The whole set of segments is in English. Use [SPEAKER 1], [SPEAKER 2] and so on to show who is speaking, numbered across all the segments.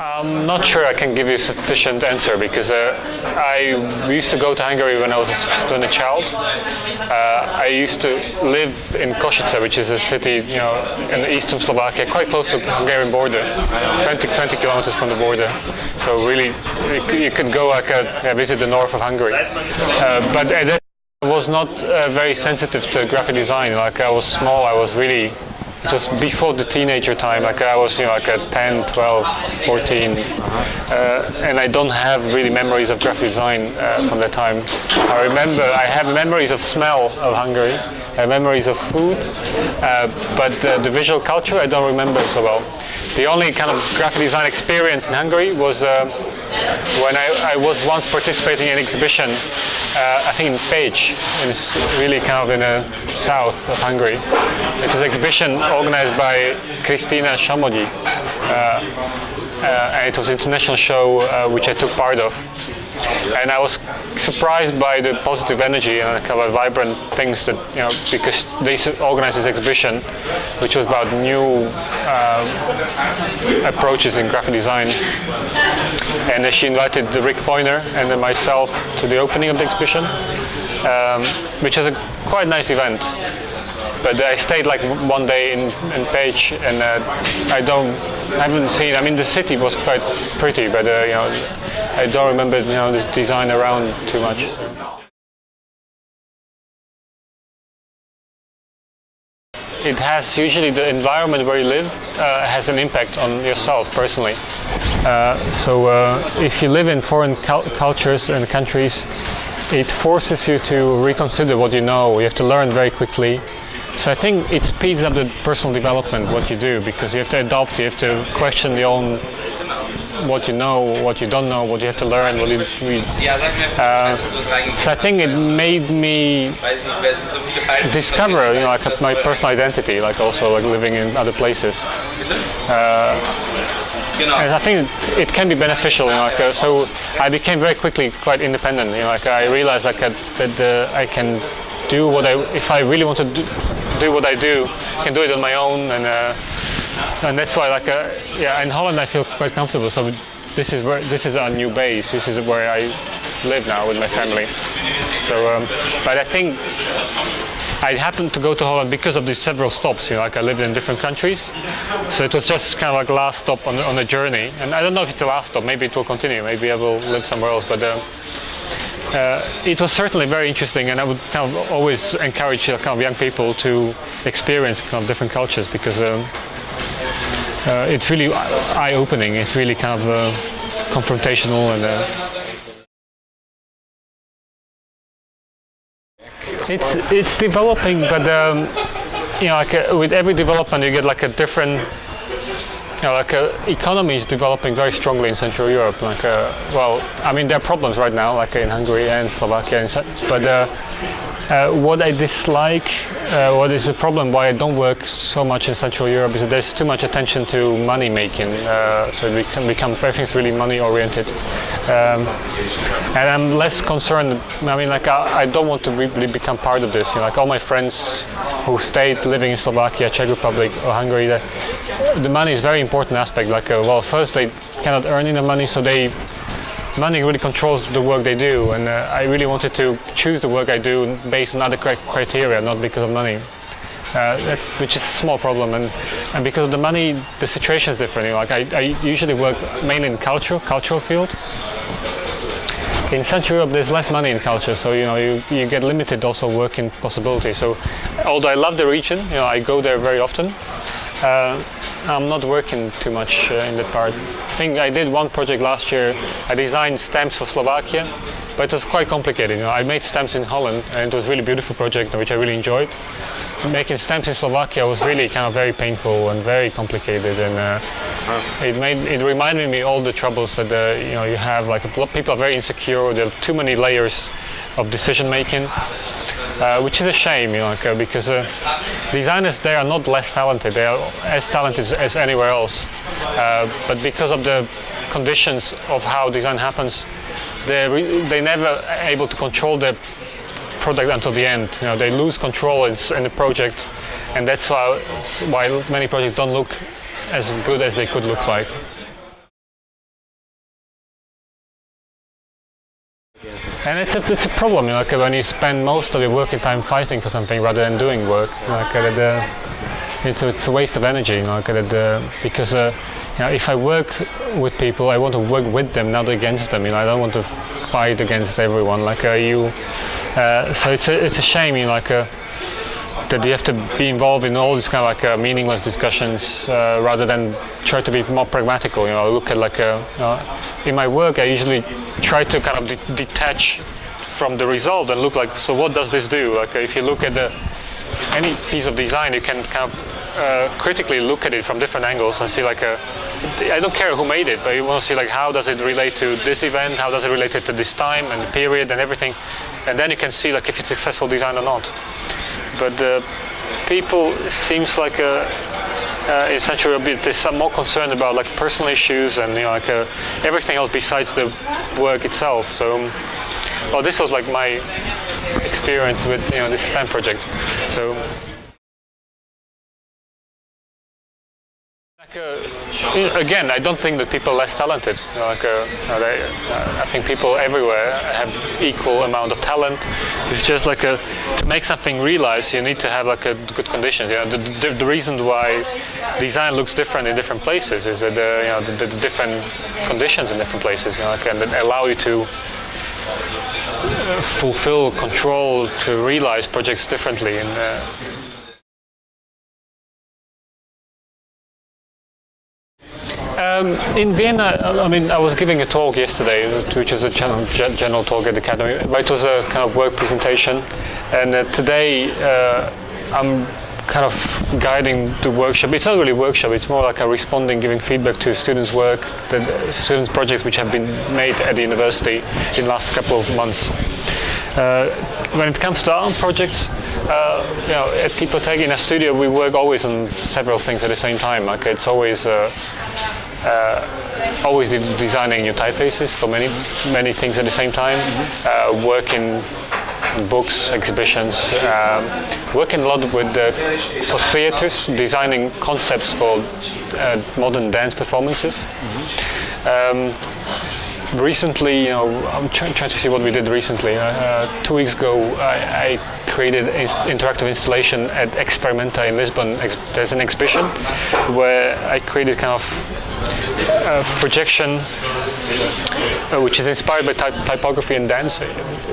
[SPEAKER 1] I'm not sure I can give you a sufficient answer because I used to go to Hungary when I was a child. I used to live in Košice, which is a city, in the eastern Slovakia, quite close to the Hungarian border, 20 kilometers from the border. So really, you could go visit the north of Hungary. But that was not very sensitive to graphic design. Like I was small, I was really. It was before the teenager time, I was like at 10, 12, 14, and I don't have really memories of graphic design from that time. I have memories of smell of Hungary, memories of food, but the visual culture I don't remember so well. The only kind of graphic design experience in Hungary was when I was once participating in an exhibition, I think in Pécs, it's really kind of in the south of Hungary. It was an exhibition organized by Kristina Samogyi, and it was an international show which I took part of. And I was surprised by the positive energy and kind of vibrant things that, because they organized this exhibition, which was about new approaches in graphic design. And she invited Rick Poynter and then myself to the opening of the exhibition, which was a quite nice event. But I stayed like one day in Pécs, and I haven't seen. I mean, the city was quite pretty, but I don't remember this design around too much. It has usually the environment where you live has an impact on yourself personally. So if you live in foreign cultures and countries, it forces you to reconsider what you know. You have to learn very quickly. So I think it speeds up the personal development, what you do, because you have to adopt, you have to question what you know, what you don't know, what you have to learn, what you read. So I think it made me discover, my personal identity, also living in other places. And I think it can be beneficial, so I became very quickly quite independent. I realized that I can do if I really want to do what I do, I can do it on my own, and that's why, in Holland I feel quite comfortable. So this is our new base. This is where I live now with my family. So, but I think I happened to go to Holland because of these several stops. I lived in different countries, so it was just kind of last stop on a journey. And I don't know if it's the last stop. Maybe it will continue. Maybe I will live somewhere else. But it was certainly very interesting, and I would kind of always encourage young people to experience different cultures, because it's really eye-opening. It's really kind of confrontational, and it's developing. But with every development, you get a different. Economy is developing very strongly in Central Europe. There are problems right now, in Hungary and Slovakia, but what I dislike, what is the problem why I don't work so much in Central Europe, is that there's too much attention to money making. So it can become everything's really money oriented, and I'm less concerned. I don't want to really become part of this. All my friends who stayed living in Slovakia, Czech Republic, or Hungary, the money is a very important aspect. First they cannot earn enough money, so money really controls the work they do, and I really wanted to choose the work I do based on other criteria, not because of money. Which is a small problem, and because of the money, the situation is different. I usually work mainly in cultural field. In Central Europe, there's less money in culture, so you get limited also working possibilities. So, although I love the region, I go there very often. I'm not working too much in that part. I think I did one project last year. I designed stamps for Slovakia, but it was quite complicated. I made stamps in Holland, and it was a really beautiful project, which I really enjoyed. Making stamps in Slovakia was really kind of very painful and very complicated, and it reminded me all the troubles that you have. People are very insecure. There are too many layers of decision making, which is a shame, because designers there are not less talented. They are as talented as anywhere else, but because of the conditions of how design happens, they never able to control their product until the end. They lose control in the project, and that's why many projects don't look as good as they could look like. And it's a problem, you know, like when you spend most of your working time fighting for something rather than doing work. You know, like, it's a waste of energy, you know, like, because you know, if I work with people, I want to work with them, not against them. You know, I don't want to fight against everyone. Like so it's a shame, you know, like that you have to be involved in all these kind of like meaningless discussions rather than try to be more pragmatical. You know, look at like in my work, I usually try to kind of detach from the result and look like, so what does this do? Like if you look at any piece of design, you can kind of critically look at it from different angles and see like I don't care who made it, but you want to see like how does it relate to this event, how does it relate to this time and the period and everything, and then you can see like if it's successful design or not. But people seems like in Central Europe they're more concerned about like personal issues and, you know, like everything else besides the work itself. So well, this was like my experience with, you know, this STEM project. So again, I don't think that people are less talented. You know, like, I think people everywhere have equal amount of talent. It's just like to make something realize, you need to have like good conditions. You know, the reason why design looks different in different places is that you know, the different conditions in different places. You know, like, and that allow you to fulfill, control, to realize projects differently. And in Vienna, I mean, I was giving a talk yesterday, which is a general talk at the academy, but it was a kind of work presentation. And today I'm kind of guiding the workshop. It's not really a workshop, it's more like a responding, giving feedback to students' work, the students' projects which have been made at the university in the last couple of months. When it comes to our projects, you know, at TYPOGRAPHERS in a studio we work always on several things at the same time. Like it's always designing new typefaces for many things at the same time. Working books, exhibitions, working a lot with for theaters, designing concepts for modern dance performances. Recently, you know, I'm trying to see what we did recently. 2 weeks ago, I created interactive installation at Experimenta in Lisbon. There's an exhibition where I created kind of a projection which is inspired by typography and dance,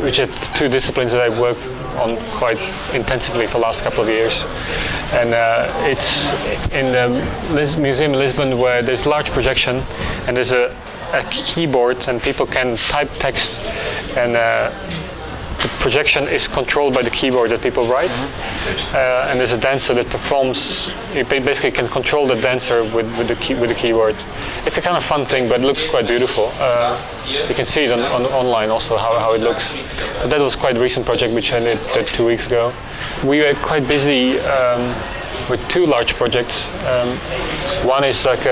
[SPEAKER 1] which are two disciplines that I work on quite intensively for the last couple of years. And it's in the museum in Lisbon where there's large projection and there's a keyboard and people can type text, and the projection is controlled by the keyboard that people write. And there's a dancer that performs. You basically can control the dancer with the keyboard. It's a kind of fun thing, but it looks quite beautiful. You can see it on online also how it looks. So that was quite a recent project which I did 2 weeks ago. We were quite busy with two large projects. One is like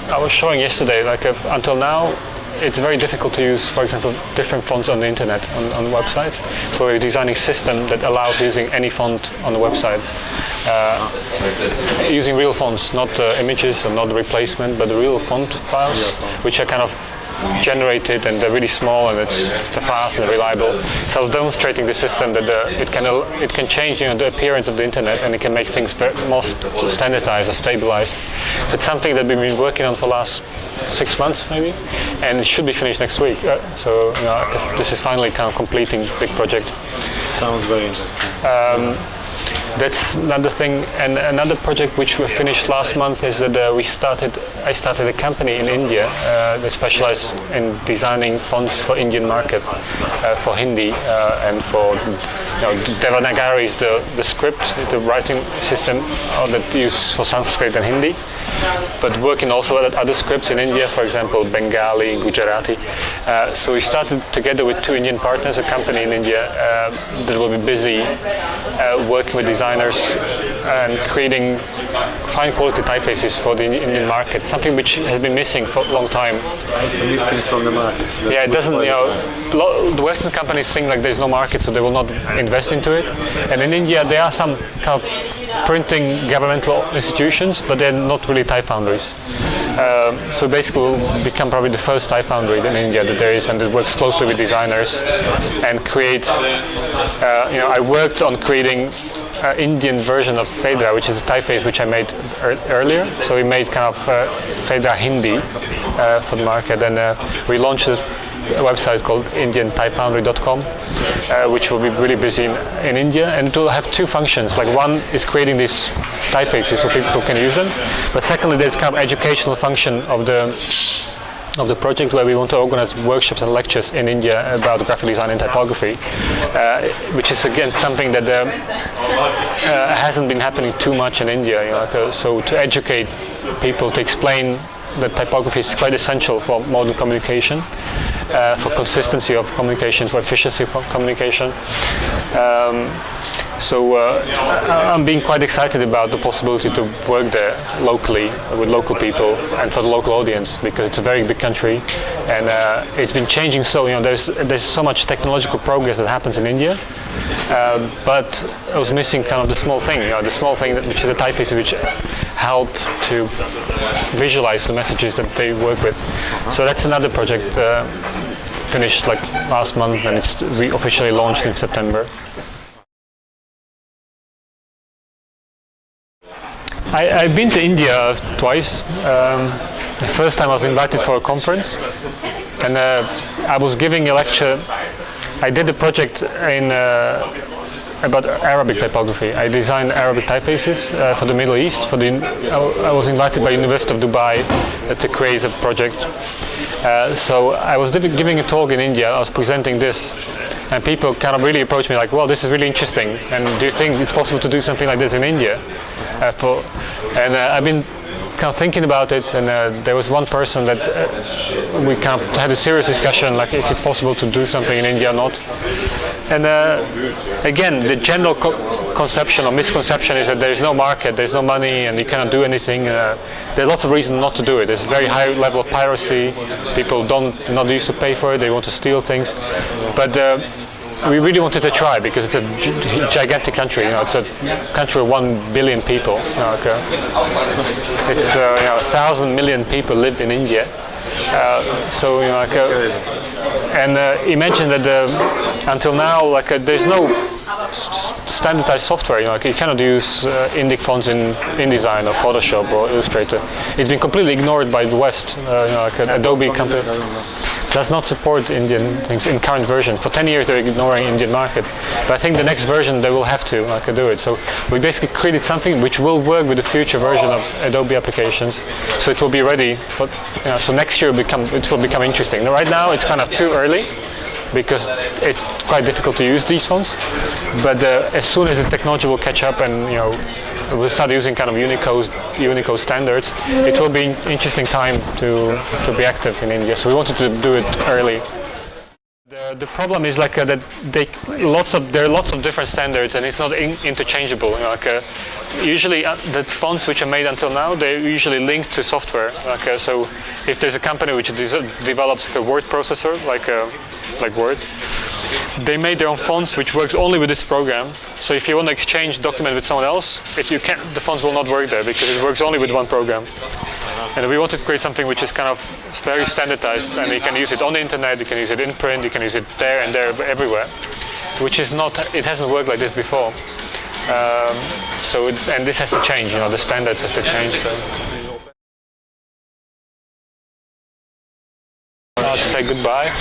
[SPEAKER 1] I was showing yesterday, like until now, it's very difficult to use, for example, different fonts on the internet, on websites. So we're designing a system that allows using any font on the website. Using real fonts, not images or not replacement, but the real font files, which are kind of generated and they're really small and it's fast and reliable. So I was demonstrating the system that it can change, you know, the appearance of the internet, and it can make things more standardized or stabilized. So it's something that we've been working on for the last 6 months maybe, and it should be finished next week. So you know, this is finally kind of completing the big project.
[SPEAKER 2] Sounds very interesting.
[SPEAKER 1] That's another thing, and another project which we finished last month is that I started a company in India that specializes in designing fonts for Indian market, for Hindi and for, you know, Devanagari is the script, it's a writing system that used for Sanskrit and Hindi, but working also at other scripts in India, for example Bengali, Gujarati. So we started together with two Indian partners, a company in India that will be busy working with designers and creating fine quality typefaces for the Indian market, something which has been missing for a long time.
[SPEAKER 2] It's missing from the market.
[SPEAKER 1] Yeah, it doesn't, you know, the Western companies think like there's no market, so they will not invest into it. And in India there are some kind of printing governmental institutions, but they're not really type foundries. So basically we'll become probably the first type foundry in India that there is, and it works closely with designers and create, I worked on creating Indian version of Fedra, which is a typeface which I made earlier. So we made kind of Fedra Hindi for the market, and we launched a website called indiantypefoundry.com, which will be really busy in India, and it will have two functions. Like, one is creating these typefaces so people can use them, but secondly there's kind of educational function of the project, where we want to organize workshops and lectures in India about graphic design and typography, which is again something that hasn't been happening too much in India. So to educate people, to explain that typography is quite essential for modern communication, for consistency of communication, for efficiency of communication. So I'm being quite excited about the possibility to work there locally with local people and for the local audience, because it's a very big country, and it's been changing. So there's so much technological progress that happens in India, but I was missing kind of the small thing, the small thing which is the typefaces, which help to visualize the messages that they work with. So that's another project finished like last month, and we officially launched in September. I've been to India twice. The first time I was invited for a conference, and I was giving a lecture. I did a project about Arabic typography. I designed Arabic typefaces for the Middle East. I was invited by University of Dubai to create a project. So I was giving a talk in India. I was presenting this, and people kind of really approached me like, well, this is really interesting, and do you think it's possible to do something like this in India? I've been kind of thinking about it, and there was one person that we kind of had a serious discussion, like if it's possible to do something in India or not. And again, the general conception or misconception is that there is no market, there's no money, and you cannot do anything. There's lots of reasons not to do it. There's a very high level of piracy. People not used to pay for it. They want to steal things, but we really wanted to try, because it's a gigantic country. It's a country of 1 billion people. It's 1,000 million people live in India. And he mentioned that until now, there's no standardized software. You cannot use Indic fonts in InDesign or Photoshop or Illustrator. It's been completely ignored by the West. Adobe company does not support Indian things in current version. For 10 years they're ignoring Indian market, but I think the next version they will have to do it. So we basically created something which will work with the future version of Adobe applications. So it will be ready. But so next year it will become interesting. Now, right now it's kind of too early, because it's quite difficult to use these fonts. But as soon as the technology will catch up, and we'll start using kind of Unicode standards, it will be an interesting time to be active in India. So we wanted to do it early. The problem is that there are lots of different standards, and it's not interchangeable. Usually the fonts which are made until now, they're usually linked to software. So if there's a company which develops a word processor, like Word, they made their own fonts which works only with this program. So if you want to exchange document with someone else, the fonts will not work there, because it works only with one program. And we wanted to create something which is kind of very standardized, and you can use it on the internet, you can use it in print, you can use it there and there, everywhere, which is not, it hasn't worked like this before. And this has to change, the standards has to change. So. I'll just say goodbye.